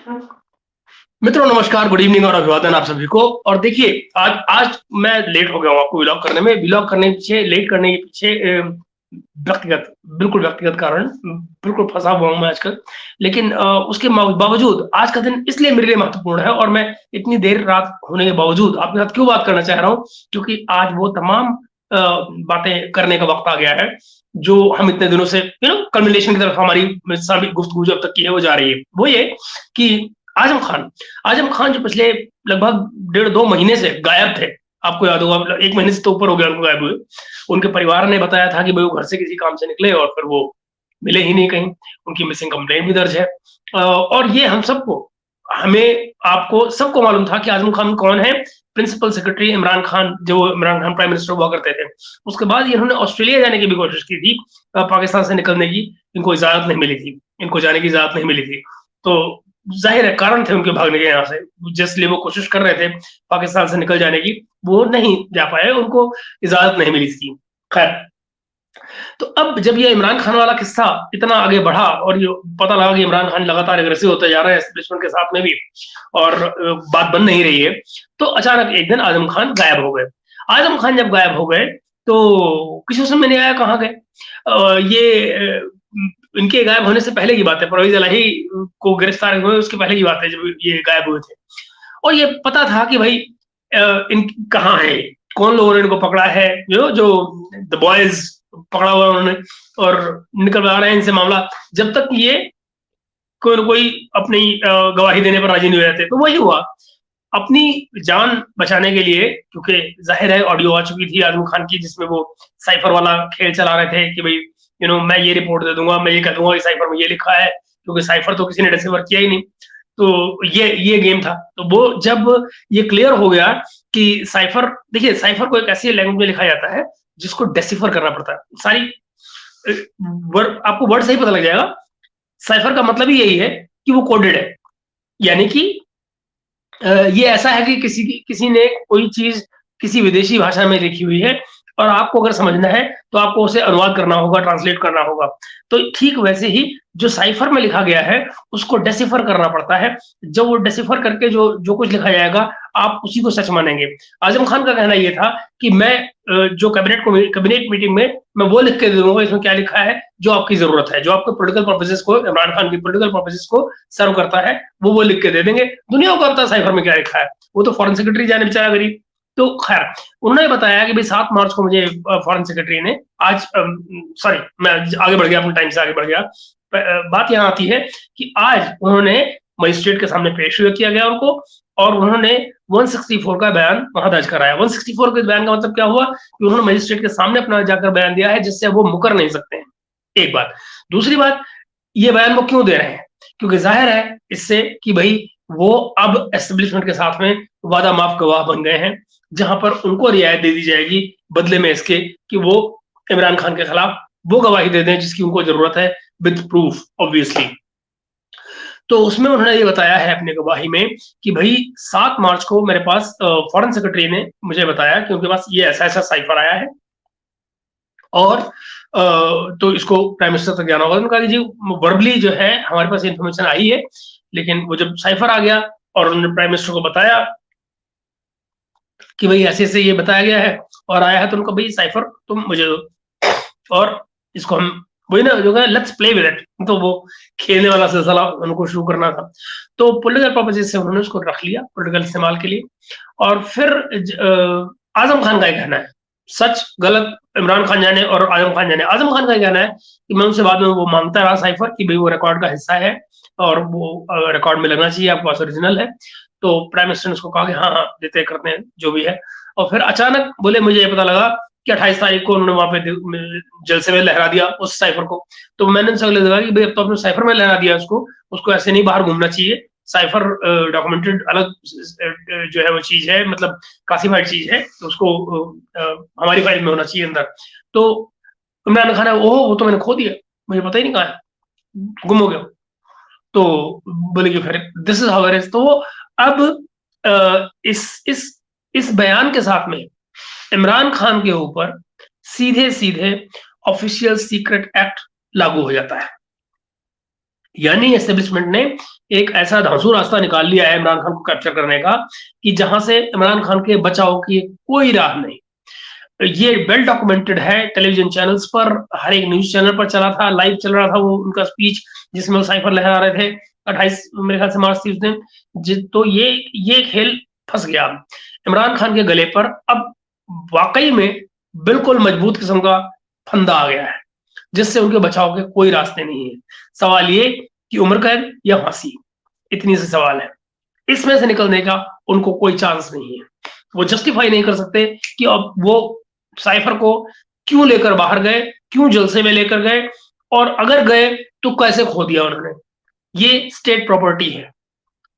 मित्रों नमस्कार, good evening और अभिवादन आप सभी को। और देखिए आज आज मैं लेट हो गया हूँ आपको व्लॉग करने में। व्लॉग करने के पीछे लेट करने के पीछे व्यक्तिगत बिल्कुल व्यक्तिगत कारण बिल्कुल फँसा हुआ हूँ मैं आजकल। लेकिन उसके बावजूद आज का दिन इसलिए मेरे लिए महत्वपूर्ण है और मैं इतनी देर रात होने के बावजूद आपके साथ क्यों बात करना चाह रहा हूँ, क्योंकि आज वो तमाम बातें करने का वक़्त आ गया है, जो हम इतने दिनों से कल्मिनेशन की तरफ हमारी सारी गुफ्तगू जो अब तक की है वो जा रही है। वो ये कि आज़म खान आज़म खान जो पिछले लगभग डेढ़ 2 महीने से गायब थे, आपको याद होगा, मतलब 1 महीने से तो ऊपर हो गया उनको गायब हुए। उनके परिवार ने बताया था कि भई वो घर से किसी काम से निकले और फिर वो मिले ही नहीं कहीं। उनकी मिसिंग कंप्लेंट भी दर्ज है। और ये हम सबको हमें आपको सबको मालूम था कि आज़म खान कौन है। प्रिंसिपल सेक्रेटरी इमरान खान, जो इमरान खान प्राइम मिनिस्टर हुआ करते थे। उसके बाद इन्होंने ऑस्ट्रेलिया जाने की भी कोशिश की थी, पाकिस्तान से निकलने की। इनको इजाज़त नहीं मिली थी, इनको जाने की इजाज़त नहीं मिली थी। तो ज़ाहिर है कारण थे उनके भागने के यहाँ से, जिसलिए वो कोशिश कर रहे थे पाकिस्तान से निकल जाने की, वो नहीं जा पाए, उनको इजाज़त नहीं मिली थी। खैर, तो अब जब ये इमरान खान वाला किस्सा इतना आगे बढ़ा और ये पता लगा कि इमरान खान लगातार एग्रेसिव होता जा रहा है एस्टेब्लिशमेंट के साथ में भी, और बात बन नहीं रही है, तो अचानक एक दिन आज़म खान गायब हो गए। आज़म खान जब गायब हो गए, तो किसी को समझ में नहीं आया कहाँ गए। इनके गायब होने से पहले की बात है, परवेज़ इलाही को गिरफ्तार हुए उसके पहले की बात है जब ये गायब हुए थे। और ये पता था कि भाई इन कहाँ है, कौन लोगों ने इनको पकड़ा है, जो द बॉयज पकड़ा हुआ उन्होंने और निकलवा रहे हैं इनसे मामला, जब तक ये कोई न कोई अपनी गवाही देने पर राजी नहीं हो जाते। तो वही हुआ, अपनी जान बचाने के लिए, क्योंकि ज़ाहिर है ऑडियो आ चुकी थी आज़म खान की जिसमें वो साइफ़र वाला खेल चला रहे थे कि भई मैं ये रिपोर्ट दे दूँगा, मैं ये कह दूँगा कि साइफ़र में ये लिखा है, क्योंकि साइफ़र तो किसी ने डिसिफर किया ही नहीं। तो ये गेम था। तो वो जब ये क्लियर हो गया कि साइफ़र, देखिए साइफ़र को एक ऐसी लैंग्वेज में लिखा जाता है जिसको डेसिफर करना पड़ता है। सारी वर्ड आपको वर्ड से ही पता लग जाएगा। साइफ़र का मतलब ही यही है कि वो कोडेड है। यानी कि ये ऐसा है कि किसी ने कोई चीज़ किसी विदेशी भाषा में लिखी हुई है और आपको अगर समझना है, तो आपको उसे अनुवाद करना होगा, ट्रांसलेट करना होगा। तो ठीक वैसे ही जो साइफ़र में लिखा गया है, उसको डेसिफर करना पड़ता है। जब वो डेसिफर करके जो जो कुछ लिखा जाएगा, आप उसी को सच मानेंगे। आज़म खान का कहना ये था कि मैं जो कैबिनेट मीटिंग में मैं वो लिख के दे दूँगा इसमें क्या लिखा है, जो आपकी ज़रूरत है, जो आपके पॉलिटिकल पर्पसेज़ को, इमरान खान की पॉलिटिकल पर्पसेज़ को सर्व करता है, वो लिख के दे देंगे। दुनिया को पता है साइफ़र में क्या लिखा है। वो तो फॉरेन सेक्रेटरी जाने बेचारा गरीब। तो खैर, उन्होंने बताया कि भई 7 मार्च को मुझे फॉरेन सेक्रेटरी ने आज सॉरी मैं आगे बढ़ गया, अपने टाइम से आगे बढ़ गया। बात यहाँ आती है कि आज उन्होंने मजिस्ट्रेट के सामने पेश किया गया उनको, और उन्होंने 164 का बयान वहाँ दर्ज कराया। 164 के बयान का मतलब क्या हुआ कि उन्होंने मजिस्ट्रेट के सामने अपना जाकर बयान दिया है, जिससे वो मुकर नहीं सकते हैं, एक बात। दूसरी बात, ये बयान वो क्यों दे रहे हैं? क्योंकि ज़ाहिर है इससे कि भई वो अब एस्टेब्लिशमेंट के साथ में वादा माफ़ गवाह बन गए हैं, जहाँ पर उनको रियायत दे दी जाएगी बदले में इसके कि वो इमरान खान के खिलाफ वो गवाही दे दें जिसकी उनको ज़रूरत है, विद प्रूफ ऑब्वियसली। तो उसमें उन्होंने ये बताया है अपनी गवाही में कि भई 7 मार्च को मेरे पास फॉरेन सेक्रेटरी ने मुझे बताया कि उनके पास ये ऐसा-ऐसा साइफ़र आया है, और तो इसको प्राइम मिनिस्टर तक जाना होगा। उन्होंने कहा कि जी वर्बली जो है हमारे पास इन्फॉर्मेशन आई है, लेकिन वो जब साइफ़र आ गया और उन्होंने प्राइम मिनिस्टर को बताया कि भई ऐसे-ऐसे ये बताया गया है और आया है, तो उनको भई साइफ़र तुम मुझे दो और इसको हम वही ना जो है लेट्स प्ले विद इट, तो वो खेलने वाला सिलसिला उनको शुरू करना था। तो पॉलिटिकल पर्पसेज़ से उन्होंने उसको रख लिया पॉलिटिकल इस्तेमाल के लिए। और फिर आज़म खान का ये कहना है, सच गलत इमरान खान जाने और आज़म खान जाने। आज़म खान का ये कहना है कि मैं उनसे बाद में वो माँगता रहा साइफ़र कि भई वो रिकॉर्ड का हिस्सा है और वो रिकॉर्ड में लगना चाहिए, आपके पास ओरिजिनल है। तो प्राइम मिनिस्टर ने उसको कहा कि हाँ, हाँ, देते करते हैं, जो भी है। और फिर अचानक बोले मुझे ये पता लगा कि 28 तारीख को उन्होंने वहाँ पे जलसे में लहरा दिया उस साइफ़र को। तो मैंने उनसे अगले लगा कि भई अब तो आपने साइफ़र में लहरा दिया उसको, उसको ऐसे नहीं बाहर घूमना चाहिए। साइफ़र डॉक्यूमेंटेड अलग जो है वो चीज़ है, मतलब क्लासिफाइड चीज़ है, तो उसको हमारी फाइल में होना चाहिए अंदर। तो इमरान खान है, ओह! वो तो मैंने खो दिया, मुझे पता ही नहीं कहाँ है, गुम हो गया। तो बोले कि फिर this is how it is. तो अब इस बयान के साथ में इमरान खान के ऊपर सीधे-सीधे ऑफिशियल सीक्रेट एक्ट लागू हो जाता है। यानी एस्टेब्लिशमेंट ने एक ऐसा धांसू रास्ता निकाल लिया है इमरान खान को कैप्चर करने का कि जहां से इमरान खान के बचाव की कोई राह नहीं। ये वेल डॉक्यूमेंटेड है, टेलीविजन चैनल्स पर, हर एक न्यूज चैनल पर चला था, लाइव चल रहा था वो उनका स्पीच जिसमें वो साइफर लहरा रहे थे। 28 मेरे ख्याल से मार्च थी उस दिन। तो ये खेल फंस गया इमरान खान के गले पर। अब वाकई में बिल्कुल मजबूत किस्म का फंदा आ गया है जिससे उनके बचाव के कोई रास्ते नहीं है। सवाल ये कि उम्र कैद या फांसी, इतनी से सवाल है। इसमें से निकलने का उनको कोई चांस नहीं है। वो जस्टिफाई नहीं कर सकते कि अब वो साइफर को क्यों लेकर बाहर गए, क्यों जलसे में लेकर गए, और अगर गए तो कैसे खो दिया उन्होंने। ये स्टेट प्रॉपर्टी है,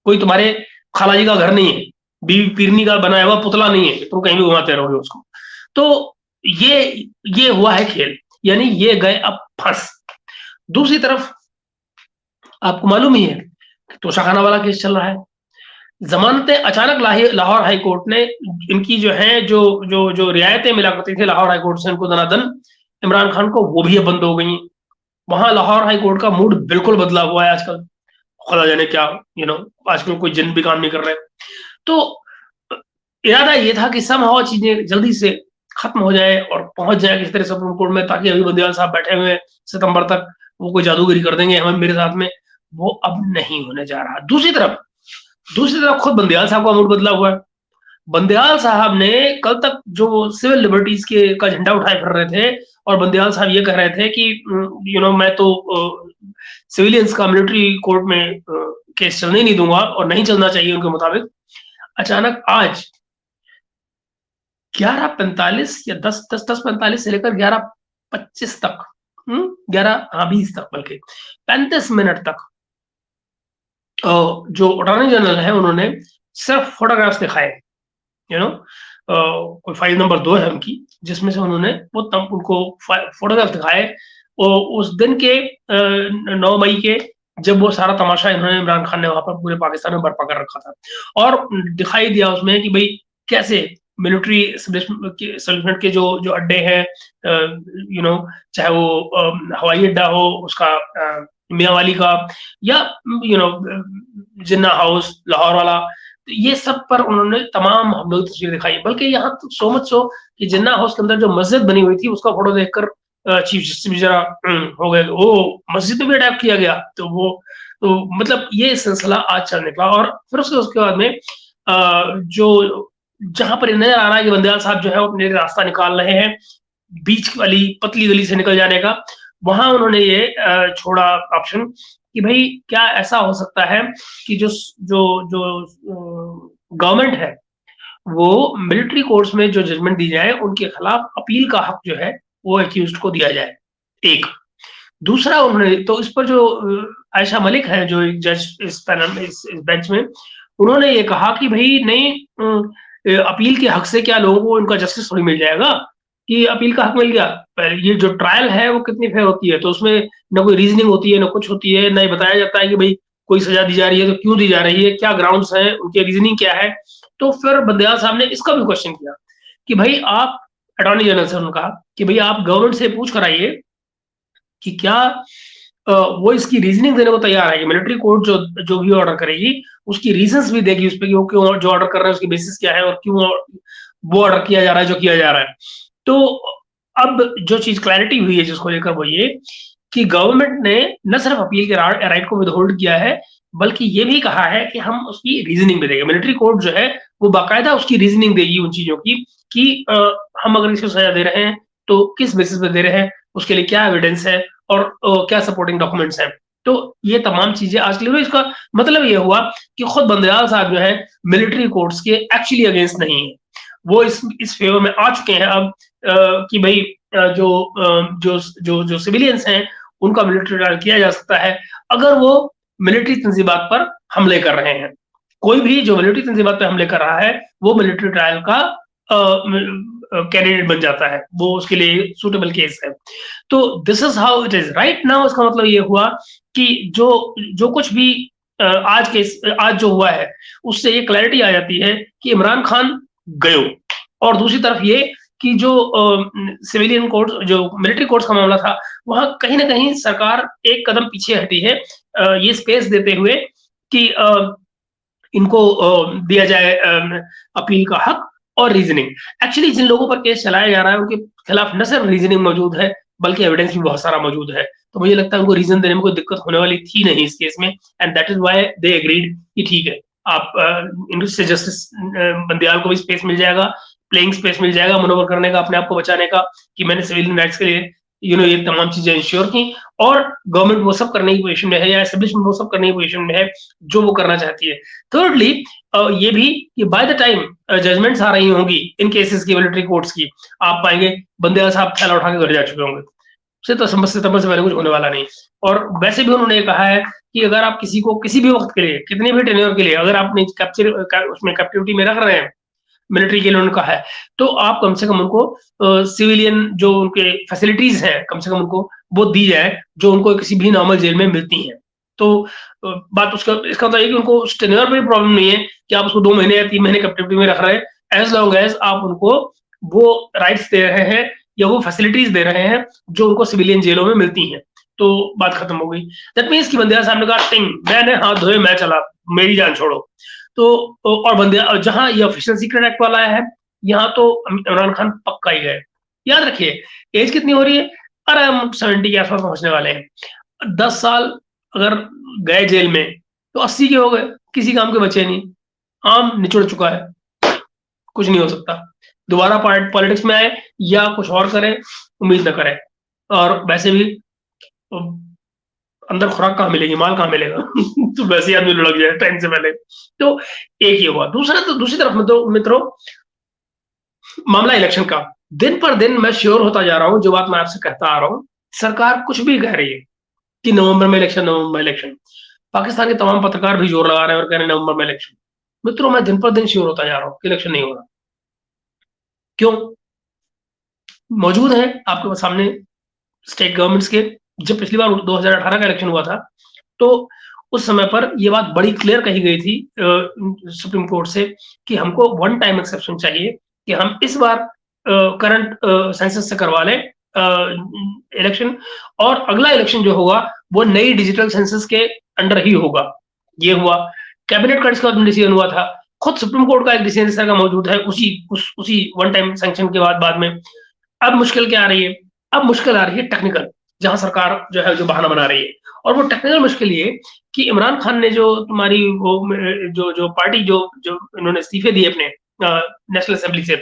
कोई तुम्हारे खालाजी का घर नहीं है, बीवी पीरनी का बनाया हुआ पुतला नहीं है तुम कहीं भी घुमाते रहोगे उसको। तो ये हुआ है खेल, यानी ये गए अब फंस। दूसरी तरफ आपको मालूम ही है कि तोशाखाना वाला केस चल रहा है। जमानतें अचानक लाहौर हाई कोर्ट ने इनकी जो है जो जो जो रियायतें मिला करती थी लाहौर हाई कोर्ट से इनको दनादन इमरान खान को, वो भी अब बंद हो गई। वहां लाहौर हाई कोर्ट का मूड बिल्कुल बदला हुआ है आजकल, खुदा जाने क्या, आजकल कोई जिन भी काम नहीं कर रहे। तो इरादा ये था कि समहाउ चीजें जल्दी से खत्म हो जाए और पहुंच जाए किसी तरह सुप्रीम कोर्ट में, ताकि अभी बंदयाल साहब बैठे हुए सितंबर तक, वो कोई जादूगरी कर देंगे हमें मेरे साथ में। वो अब नहीं होने जा रहा। दूसरी तरफ खुद बंदयाल साहब का मूड बदला हुआ है। बंदयाल साहब ने कल तक जो सिविल लिबर्टीज का झंडा उठाए फिर रहे थे, और बंदयाल साहब ये कह रहे थे कि मैं तो सिविलियंस का मिलिट्री कोर्ट में केस चलने नहीं दूंगा और नहीं चलना चाहिए उनके मुताबिक। अचानक आज 11:45 या 10:45 से लेकर 11:25 तक, 11:20 तक, बल्कि 35 मिनट तक जो अटॉर्नी जनरल है उन्होंने सिर्फ फोटोग्राफ्स दिखाए। कोई फाइल नंबर 2 है उनकी, जिसमें से उन्होंने उनको फोटोग्राफ दिखाए। और उस दिन के 9 मई के, जब वो सारा तमाशा इन्होंने इमरान खान ने वहां पर पूरे पाकिस्तान में बर्पा कर रखा था, और दिखाई दिया उसमें कि भाई कैसे मिलिट्री एस्टेब्लिशमेंट के जो अड्डे हैं, चाहे वो हवाई अड्डा हो उसका, मियांवाली का, या जिन्ना हाउस लाहौर वाला, ये सब पर उन्होंने तमाम हम लोग तस्वीर दिखाई। बल्कि यहाँ तो सो मच सो कि जिन्ना हाउस के अंदर जो मस्जिद बनी हुई थी उसका फोटो देखकर चीफ जस्टिस भी जरा हो गए, ओ मस्जिद में भी अटैक किया गया। तो मतलब ये सिलसिला आज चल निकला। और फिर उसके बाद में जो जहां पर नजर आ रहा है कि बंदयाल साहब जो है वो अपने रास्ता निकाल रहे हैं बीच वाली पतली गली से निकल जाने का, वहां उन्होंने ये छोड़ा ऑप्शन कि भाई क्या ऐसा हो सकता है कि जो जो जो गवर्नमेंट है वो मिलिट्री कोर्ट्स में जो जजमेंट दी जाए उनके खिलाफ अपील का हक जो है वो एक्यूज्ड को दिया जाए। एक दूसरा, उन्होंने तो इस पर जो आयशा मलिक है जो जज इस पैनल में इस बेंच में, उन्होंने ये कहा कि भाई नहीं, अपील के हक से क्या लोगों को उनका जस्टिस थोड़ी मिल जाएगा कि अपील का हक मिल गया। ये जो ट्रायल है वो कितनी फेयर होती है, तो उसमें न कोई रीजनिंग होती है, न कुछ होती है, न बताया जाता है कि भाई कोई सजा दी जा रही है तो क्यों दी जा रही है, क्या ग्राउंड्स हैं, उनकी रीजनिंग क्या है। तो फिर बंदयाल साहब ने इसका भी क्वेश्चन किया कि भाई आप, अटॉर्नी जनरल से उन्होंने कहा कि भाई आप गवर्नमेंट से पूछ कर आइए कि क्या वो इसकी रीजनिंग देने को तैयार है कि मिलिट्री कोर्ट जो भी ऑर्डर करेगी उसकी रीजंस भी देगी उस पर कि वो क्यों जो ऑर्डर कर रहे हैं उसकी बेसिस क्या है और क्यों वो ऑर्डर किया जा रहा है जो किया जा रहा है। तो अब जो चीज क्लैरिटी हुई है जिसको लेकर वो ये कि गवर्नमेंट ने न सिर्फ अपील के राइट को विदहोल्ड किया है, बल्कि ये भी कहा है कि हम उसकी रीजनिंग भी देंगे। मिलिट्री कोर्ट जो है वो बाकायदा उसकी रीजनिंग देगी उन चीजों की कि हम अगर इसको सजा दे रहे हैं तो किस बेसिस पे दे रहे हैं, उसके लिए क्या एविडेंस है और क्या सपोर्टिंग डॉक्यूमेंट्स हैं। तो ये तमाम चीजें आज के लिए, इसका मतलब ये हुआ कि खुद बंदयाल साहब जो है मिलिट्री कोर्ट्स के एक्चुअली अगेंस्ट नहीं है, वो इस फेवर में आ चुके हैं अब कि भाई जो सिविलियंस हैं उनका मिलिट्री ट्रायल किया जा सकता है अगर वो मिलिट्री तंजीबात पर हमले कर रहे हैं। कोई भी जो मिलिट्री तंजीबात पर हमले कर रहा है वो मिलिट्री ट्रायल का कैंडिडेट बन जाता है, वो उसके लिए सूटेबल केस है। तो this is how it is right now. इसका मतलब ये हुआ कि जो कुछ भी आज जो हुआ है उससे ये क्लैरिटी आ जाती है कि इमरान खान गयो, और दूसरी तरफ ये कि जो सिविलियन कोर्ट्स, जो मिलिट्री कोर्ट्स का मामला था, वहाँ कहीं न कहीं सरकार एक कदम पीछे हटी है, ये स्पेस देते हुए कि इनको दिया जाए अपील का हक और रीज़निंग। एक्चुअली जिन लोगों पर केस चलाया जा रहा है, उनके खिलाफ न सिर्फ रीज़निंग मौजूद है, बल्कि एविडेंस भी बहुत सारा मौजूद है। तो मुझे लगता है उनको रीज़न देने में कोई दिक्कत होने वाली थी नहीं इस केस में, and that is why they agreed कि ठीक है, आप इनसे जस्टिस बंदयाल को भी स्पेस मिल जाएगा, प्लेइंग स्पेस मिल जाएगा मैनूवर करने का, अपने आप को बचाने का, कि मैंने सिविलियन राइट्स के लिए ये तमाम चीज़ें इंश्योर की, और गवर्नमेंट वो सब करने की पोज़ीशन में है, या एस्टेब्लिशमेंट वो सब करने की पोज़ीशन में है, जो वो करना चाहती है। थिर्डली ये भी कि बाय द टाइम जजमेंट्स आ रही होंगी इन केसेस की, मिलिट्री कोर्ट्स की, आप पाएंगे बंदयाल साहब थैला उठा के घर जा चुके होंगे। सितंबर से पहले कुछ होने वाला नहीं। और वैसे भी उन्होंने कहा है कि अगर आप किसी को किसी भी वक्त के लिए, कितनी भी टेन्योर के लिए, अगर आप उसमें कैप्टिविटी में रख रहे हैं, मिलिट्री के लिए उन्होंने कहा है, तो आप कम से कम उनको सिविलियन जो उनके फैसिलिटीज हैं, कम से कम उनको वो दी जाए, जो उनको किसी भी नॉर्मल जेल में मिलती हैं। तो बात उसका इसका मतलब ये कि उनको टेन्योर पे प्रॉब्लम नहीं है कि आप उसको 2 महीने या 3 महीने कैप्टिविटी में रख रहे हैं, एज लॉन्ग एज आप उनको वो राइट्स दे रहे हैं या वो फैसिलिटीज दे रहे हैं जो उनको सिविलियन जेलों में मिलती हैं। तो बात खत्म हो गई। दैट मीन्स कि बंदयाल साहब ने कहा, टिंग, मैंने हाथ धोए, मैं चला, मेरी जान छोड़ो। तो और बंदयाल, जहां ये ऑफिशियल सीक्रेट एक्ट वाला है, यहाँ तो इमरान खान पक्का ही गए। याद रखिए, एज कितनी हो रही है? अरे हम 70 के आसपास पहुंचने वाले हैं। 10 साल अगर गए जेल में, तो 80 के हो गए, किसी काम के बचे नहीं, आम निचुड़ चुका है, कुछ नहीं हो सकता। दोबारा पॉलिटिक्स में आए या कुछ और करें, उम्मीद न करें। और वैसे भी अंदर खुराक कहाँ मिलेगी, माल कहाँ मिलेगा? तो वैसे ही आदमी लुढ़क जाए टाइम से पहले। तो एक ये हुआ। दूसरी तरफ मित्रों, मामला इलेक्शन का। दिन पर दिन मैं श्योर होता जा रहा हूं, जो बात मैं आपसे कहता आ रहा हूं, सरकार कुछ भी कह रही है कि नवंबर में इलेक्शन। पाकिस्तान के तमाम पत्रकार भी जोर लगा रहे हैं और कह रहे हैं नवंबर में इलेक्शन। मित्रों, मैं दिन पर दिन श्योर होता जा रहा हूं कि इलेक्शन नहीं हो रहा। क्यों? मौजूद है आपके सामने स्टेट गवर्नमेंट्स के। जब पिछली बार 2018 का इलेक्शन हुआ था, तो उस समय पर यह बात बड़ी क्लियर कही गई थी सुप्रीम कोर्ट से कि हमको वन टाइम एक्सेप्शन चाहिए, कि हम इस बार करंट सेंसस से करवा लें इलेक्शन, और अगला इलेक्शन जो होगा वो नई डिजिटल सेंसस के अंडर ही होगा। ये हुआ। कैबिनेट का इसका डिसीजन हुआ था। खुद सुप्रीम कोर्ट का एक डिसीजन इस तरह का मौजूद है उसी वन टाइम सैंक्शन के बाद में। अब मुश्किल क्या आ रही है? अब मुश्किल आ रही है टेक्निकल, जहां सरकार जो है जो बहाना बना रही है। और वो टेक्निकल मुश्किल ये कि इमरान खान ने जो तुम्हारी वो जो पार्टी जो इन्होंने इस्तीफे दिए अपने नेशनल असेंबली से,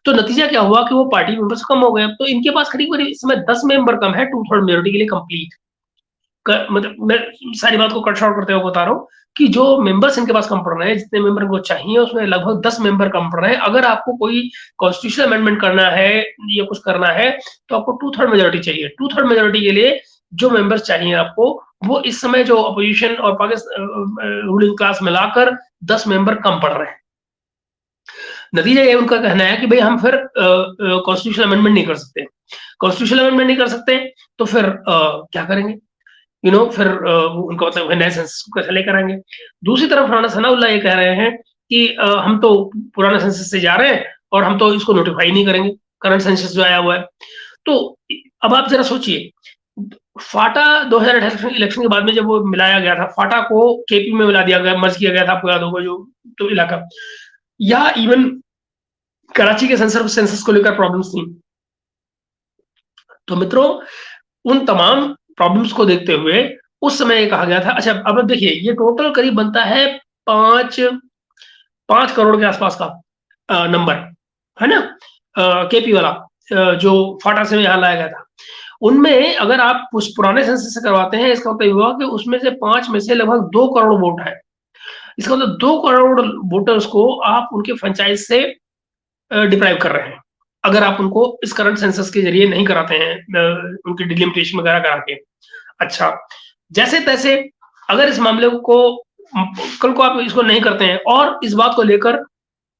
तो नतीजा क्या हुआ कि वो पार्टी मेंबर्स कम हो गए। तो इनके पास करीब इस समय 10 मेंबर कम है 2/3 मेजोरिटी के लिए कंप्लीट। मतलब मैं सारी बात को कट शॉर्ट करते हुए बता रहा हूँ कि जो मेंबर्स इनके पास कम पड़ रहे हैं, जितने मेंबर को चाहिए उसमें लगभग 10 मेंबर कम पड़ रहे हैं। अगर आपको कोई कॉन्स्टिट्यूशनल अमेंडमेंट करना है या कुछ करना है, तो आपको 2/3 मेजोरिटी चाहिए। 2/3 मेजोरिटी के लिए जो मेंबर्स चाहिए आपको, वो इस समय जो अपोजिशन और पाकिस्तान रूलिंग क्लास मिलाकर 10 मेंबर कम पड़ रहे हैं। नतीजा ये उनका कहना है कि भाई हम फिर कॉन्स्टिट्यूशनल अमेंडमेंट नहीं कर सकते। कॉन्स्टिट्यूशनल अमेंडमेंट नहीं कर सकते तो फिर क्या करेंगे? फिर उनका मतलब नए सेंसस को कैसे लेकर आएंगे? दूसरी तरफ राणा सनाउल्लाह ये कह रहे हैं कि हम तो पुराना सेंसस से जा रहे हैं और हम तो इसको नोटिफाई नहीं करेंगे, करंट सेंसस जो आया हुआ है। तो अब आप जरा सोचिए, फाटा 2018 इलेक्शन के बाद में जब वो मिलाया गया था, फाटा को केपी में मिला दिया गया, मर्ज किया गया था, आपको याद होगा, जो तो इलाका, या इवन कराची के सेंसस को लेकर प्रॉब्लम्स थी। तो मित्रों, उन तमाम प्रॉब्लम्स को देखते हुए उस समय ये कहा गया था। अच्छा, अब देखिए, ये टोटल करीब बनता है 5 करोड़ के आसपास का नंबर, है ना? केपी वाला जो फाटा से यहाँ लाया गया था, उनमें अगर आप उस पुराने सेंसस से करवाते हैं, इसका मतलब हुआ कि उसमें से 5 में से लगभग 2 करोड़ वोट है। इसका मतलब 2 करोड़ वोटर्स को आप उनके फ्रेंचाइज से डिप्राइव कर रहे हैं, अगर आप उनको इस करंट सेंसस के जरिए नहीं कराते हैं, उनकी डिलिमिटेशन वगैरह करा के। अच्छा, जैसे तैसे अगर इस मामले को कल को आप इसको नहीं करते हैं और इस बात को लेकर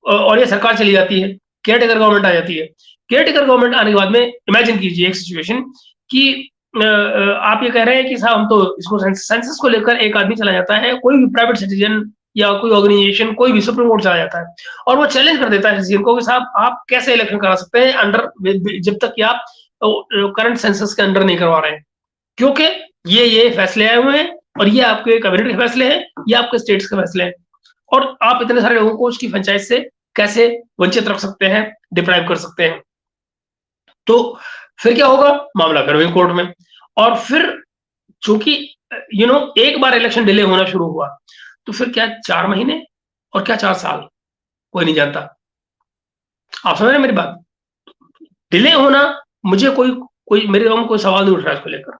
और ये सरकार चली जाती है, केयर टेकर गवर्नमेंट आ जाती है। केयर टेकर गवर्नमेंट आने के बाद में इमेजिन कीजिए एक सिचुएशन कि आप ये कह रहे हैं कि साहब हम तो इसको सेंसस को लेकर, एक आदमी चला जाता है, कोई भी प्राइवेट सिटीजन या कोई ऑर्गेनाइजेशन, कोई भी सुप्रीम कोर्ट चला जाता है और वो चैलेंज कर देता है सीएम को कि साहब आप कैसे इलेक्शन करा सकते हैं अंडर, जब तक कि आप करंट सेंसस के अंडर नहीं करवा रहे हैं, क्योंकि ये फैसले आए हुए हैं और ये आपके कैबिनेट के फैसले हैं, ये आपके स्टेट्स के फैसले हैं और आप इतने सारे लोगों को उसकी फ्रेंचाइज से कैसे वंचित रख सकते हैं, डिप्राइव कर सकते हैं। तो फिर क्या होगा, मामला करेंगे कोर्ट में। और फिर चूंकि एक बार इलेक्शन डिले होना शुरू हुआ तो फिर क्या 4 महीने और क्या 4 साल, कोई नहीं जानता। आप समझ रहे हैं मेरी बात? डिले होना, मुझे कोई कोई मेरे दिमाग में कोई सवाल नहीं उठ रहा है इसको लेकर।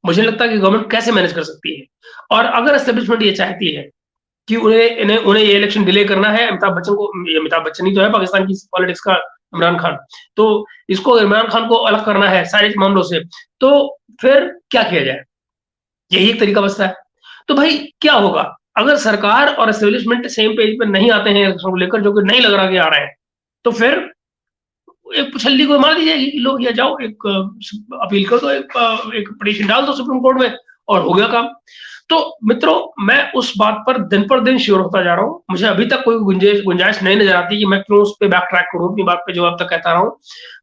मुझे लगता है कि गवर्नमेंट कैसे मैनेज कर सकती है, और अगर एस्टेब्लिशमेंट ये चाहती है कि उन्हें ये इलेक्शन डिले करना है, अमिताभ बच्चन को, अमिताभ बच्चन ही तो है पाकिस्तान की पॉलिटिक्स का, इमरान खान, तो इसको, इमरान खान को अलग करना है सारे मामलों से, तो फिर क्या किया जाए? यही एक तरीका बचता है। तो भाई क्या होगा अगर सरकार और एस्टेब्लिशमेंट सेम पेज पर नहीं आते हैं इलेक्शन को लेकर, जो कि नहीं लग रहा कि आ रहे हैं, तो फिर एक छल्ली को मार दी जाएगी कि लोग, या जाओ एक अपील कर दो, एक पिटीशन डाल दो सुप्रीम कोर्ट में और हो गया काम। तो मित्रों, मैं उस बात पर दिन श्योर होता जा रहा हूँ। मुझे अभी तक कोई गुंजाइश नहीं नजर आती कि मैं क्यों उस पर बैक ट्रैक करूँ अपनी बात पे, जो अब तक कहता रहा हूँ।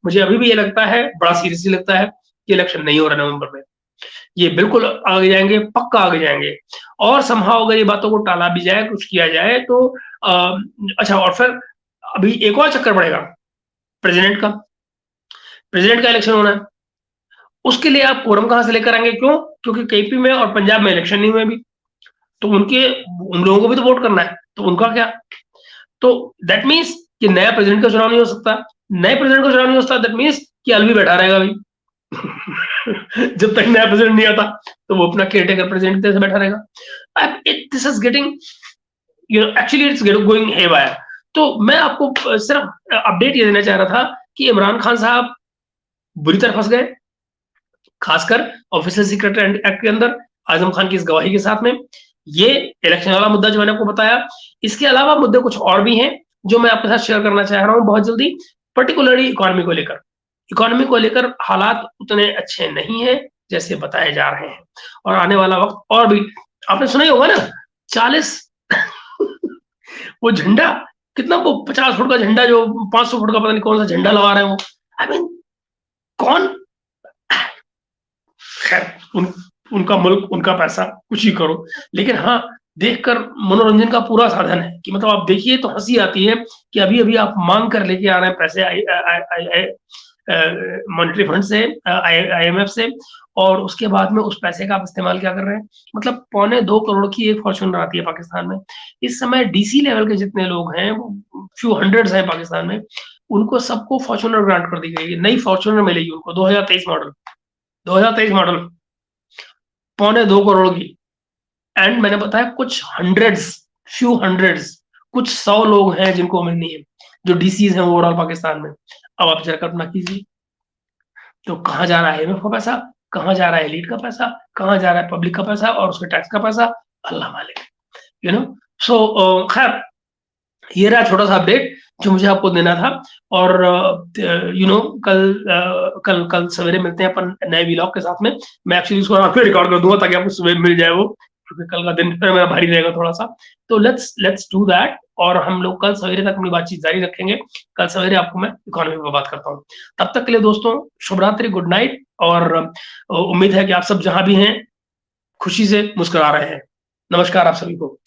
मुझे अभी भी ये लगता है, बड़ा सीरियसली लगता है कि इलेक्शन नहीं हो रहा नवंबर में, ये बिल्कुल आगे जाएंगे, पक्का आगे जाएंगे। और समहाउ अगर ये बातों को टाला भी जाए, कुछ किया जाए तो अच्छा, और फिर अभी एक और चक्कर पड़ेगा प्रेसिडेंट का इलेक्शन होना है। उसके लिए आप कोरम कहां से लेकर आएंगे? क्यों? क्योंकि केपी में और पंजाब में इलेक्शन नहीं हुए अभी, तो उन लोगों को भी तो वोट करना है, तो उनका क्या? तो दैट मीन्स कि नया प्रेसिडेंट का चुनाव नहीं हो सकता। नए प्रेसिडेंट का चुनाव नहीं हो सकता, दैट मीन्स कि अलवी बैठा रहेगा अभी जब तक नया प्रेसिडेंट नहीं आता तो वो अपना केयर टेकर प्रेसिडेंट से बैठा रहेगा। This is getting, actually it's going haywire. तो मैं आपको सिर्फ अपडेट ये देना चाह रहा था कि इमरान खान साहब बुरी तरह फंस गए, खासकर ऑफिशियल सीक्रेट एक्ट के अंदर आजम खान की इस गवाही के साथ में। ये इलेक्शन वाला मुद्दा जो मैंने आपको बताया, इसके अलावा मुद्दे कुछ और भी हैं जो मैं आपके साथ शेयर करना चाह रहा हूं बहुत जल्दी, पर्टिकुलरली इकोनॉमी को लेकर। इकोनॉमी को लेकर हालात उतने अच्छे नहीं है जैसे बताए जा रहे हैं, और आने वाला वक्त और भी, आपने सुना ही होगा ना, 40 वो झंडा, कितना, वो 50 फुट का झंडा, जो 500 फुट का पता नहीं कौन सा झंडा लगा रहे हैं वो, आई मीन कौन, खैर उनका मुल्क, उनका पैसा, कुछ ही करो, लेकिन हाँ, देखकर मनोरंजन का पूरा साधन है कि मतलब आप देखिए तो हंसी आती है कि अभी अभी आप मांग कर लेके आ रहे हैं पैसे मॉनेटरी फंड से, IMF से, और उसके बाद में उस पैसे का आप इस्तेमाल क्या कर रहे हैं? मतलब 1.25 करोड़ की एक फॉर्च्यूनर आती है पाकिस्तान में। इस समय DC लेवल के जितने लोग हैं, वो फ्यू हंड्रेड्स हैं पाकिस्तान में, उनको सबको फॉर्च्यूनर ग्रांट कर दी गई है, नई फॉर्च्यूनर मिलेगी उनको, 2023 मॉडल, 2.25 करोड़ की। एंड मैंने बताया कुछ हंड्रेड्स, फ्यू हंड्रेड्स, कुछ 100 लोग हैं जिनको मिलनी है, जो DCs हैं ओवरऑल पाकिस्तान में। अब आप जरा कल्पना कीजिए, तो कहाँ जा रहा है IMF का पैसा, कहाँ जा रहा है एलीट का पैसा, कहाँ जा रहा है पब्लिक का पैसा और उसके टैक्स का पैसा, अल्लाह मालिक, सो खैर, ये रहा छोटा सा अपडेट जो मुझे आपको देना था। और कल सवेरे मिलते हैं अपन नए व्लॉग के साथ में। मैं एक्चुअली इसको रात में रिकॉर्ड कर दूंगा ताकि आपको सुबह मिल जाए वो, क्योंकि कल का दिन फिर मेरा भारी रहेगा थोड़ा सा। तो लेट्स डू दैट, और हम लोग कल सवेरे तक अपनी बातचीत जारी रखेंगे। कल सवेरे आपको मैं इकोनॉमी पर बात करता हूँ। तब तक के लिए दोस्तों, शुभ रात्रि, गुड नाइट, और उम्मीद है कि आप सब जहां भी हैं खुशी से मुस्कुरा रहे हैं। नमस्कार आप सभी को।